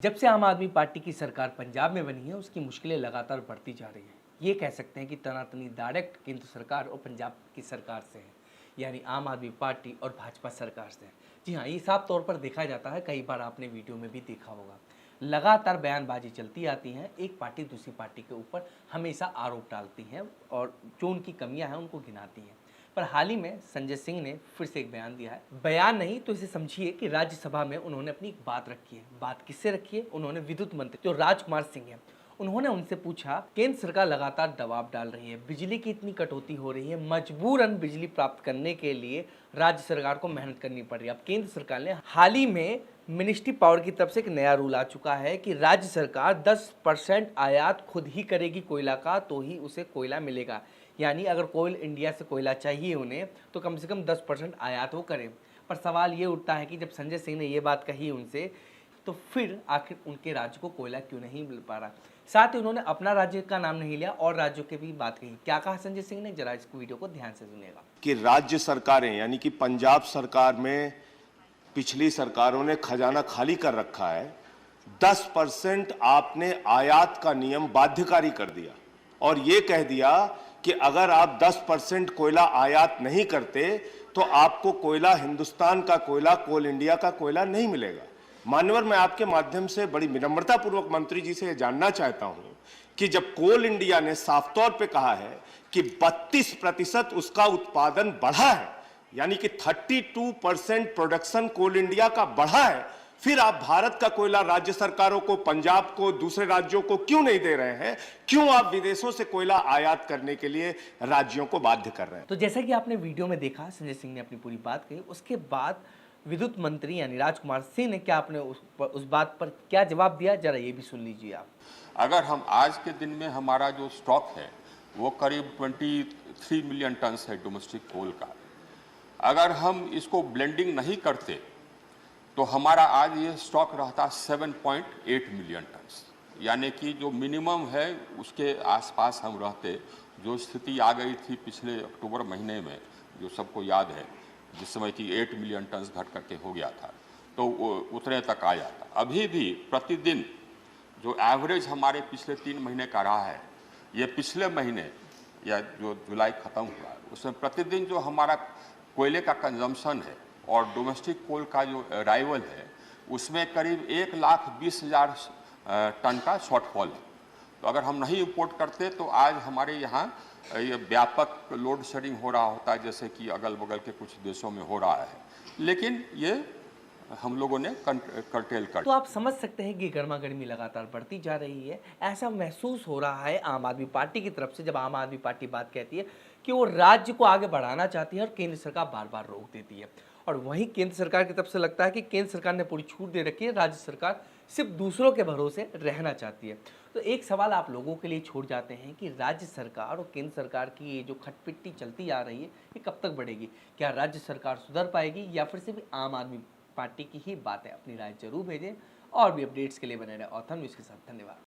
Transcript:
जब से आम आदमी पार्टी की सरकार पंजाब में बनी है, उसकी मुश्किलें लगातार बढ़ती जा रही हैं। ये कह सकते हैं कि तनातनी डायरेक्ट केंद्र सरकार और पंजाब की सरकार से है, यानी आम आदमी पार्टी और भाजपा सरकार से है। जी हाँ, ये साफ तौर पर देखा जाता है, कई बार आपने वीडियो में भी देखा होगा। लगातार बयानबाजी चलती आती हैं, एक पार्टी दूसरी पार्टी के ऊपर हमेशा आरोप डालती हैं और जो उनकी कमियां हैं उनको गिनाती हैं। पर हाल ही में संजय सिंह ने फिर से एक बयान दिया है। बयान नहीं तो इसे समझिए कि राज्यसभा में उन्होंने अपनी एक बात रखी है। बात किससे रखी है? उन्होंने विद्युत मंत्री जो राजकुमार सिंह हैं, उन्होंने उनसे पूछा, केंद्र सरकार लगातार दबाव डाल रही है, बिजली की इतनी कटौती हो रही है, मजबूरन बिजली प्राप्त करने के लिए राज्य सरकार को मेहनत करनी पड़ रही है। अब केंद्र सरकार ने हाल ही में मिनिस्ट्री पावर की तरफ से एक नया रूल आ चुका है कि राज्य सरकार 10% आयात खुद ही करेगी कोयला का, तो ही उसे कोयला मिलेगा। यानी अगर कोल इंडिया से कोयला चाहिए उन्हें, तो कम से कम 10% आयात वो करें। पर सवाल ये उठता है कि जब संजय सिंह ने ये बात कही उनसे, तो फिर आखिर उनके राज्य को कोयला क्यों नहीं मिल पा रहा? साथ ही उन्होंने अपना राज्य का नाम नहीं लिया और राज्यों की भी बात कही। क्या कहा संजय सिंह ने? जरा इस वीडियो को ध्यान से सुनिएगा। कि राज्य सरकारें यानी कि पंजाब सरकार में पिछली सरकारों ने खजाना खाली कर रखा है। 10% आपने आयात का नियम बाध्यकारी कर दिया और ये कह दिया कि अगर आप 10% कोयला आयात नहीं करते तो आपको कोयला, हिंदुस्तान का कोयला, कोल इंडिया का कोयला नहीं मिलेगा। मान्यवर, मैं आपके माध्यम से बड़ी विनम्रता पूर्वक मंत्री जी से यह जानना चाहता हूं कि जब कोल इंडिया ने साफ तौर पे कहा है कि 32% उसका उत्पादन बढ़ा है, यानी कि 32% प्रोडक्शन कोल इंडिया का बढ़ा है, फिर आप भारत का कोयला राज्य सरकारों को, पंजाब को, दूसरे राज्यों को क्यों नहीं दे रहे हैं? क्यों आप विदेशों से कोयला आयात करने के लिए राज्यों को बाध्य कर रहे हैं? तो जैसा कि आपने वीडियो में देखा, संजय सिंह ने अपनी पूरी बात कही। उसके बाद विद्युत मंत्री यानी राजकुमार सिंह ने क्या अपने उस बात पर क्या जवाब दिया, जरा ये भी सुन लीजिए आप। अगर हम आज के दिन में हमारा जो स्टॉक है वो करीब 23 मिलियन टन है डोमेस्टिक कोल का। अगर हम इसको ब्लेंडिंग नहीं करते तो हमारा आज ये स्टॉक रहता 7.8 मिलियन टन, यानी कि जो मिनिमम है उसके आसपास हम रहते। जो स्थिति आ गई थी पिछले अक्टूबर महीने में, जो सबको याद है, जिस समय कि 8 मिलियन टन घट करके हो गया था, तो उतने तक आया था। अभी भी प्रतिदिन जो एवरेज हमारे पिछले 3 महीने का रहा है, ये पिछले महीने या जो जुलाई खत्म हुआ उसमें प्रतिदिन जो हमारा कोयले का कंजम्पशन है और डोमेस्टिक कोल का जो अराइवल है उसमें करीब 1,20,000 टन का शॉर्टफॉल है। तो अगर हम नहीं इंपोर्ट करते तो आज हमारे यहाँ ये व्यापक लोड शेडिंग हो रहा होता है, जैसे कि अगल बगल के कुछ देशों में हो रहा है, लेकिन ये हम लोगों ने कर्टेल कर। तो आप समझ सकते हैं कि गर्मा गर्मी लगातार बढ़ती जा रही है। ऐसा महसूस हो रहा है आम आदमी पार्टी की तरफ से, जब आम आदमी पार्टी बात कहती है कि वो राज्य को आगे बढ़ाना चाहती है और केंद्र सरकार बार बार रोक देती है। और वहीं केंद्र सरकार की तरफ से लगता है कि केंद्र सरकार ने पूरी छूट दे रखी है, राज्य सरकार सिर्फ दूसरों के भरोसे रहना चाहती है। तो एक सवाल आप लोगों के लिए छोड़ जाते हैं कि राज्य सरकार और केंद्र सरकार की ये जो खटपिट्टी चलती आ रही है, ये कब तक बढ़ेगी? क्या राज्य सरकार सुधर पाएगी या फिर सिर्फ आम आदमी पार्टी की ही बात है? अपनी राय जरूर भेजें और भी अपडेट्स के लिए बने रहे ऑथर न्यूज़ के साथ। धन्यवाद।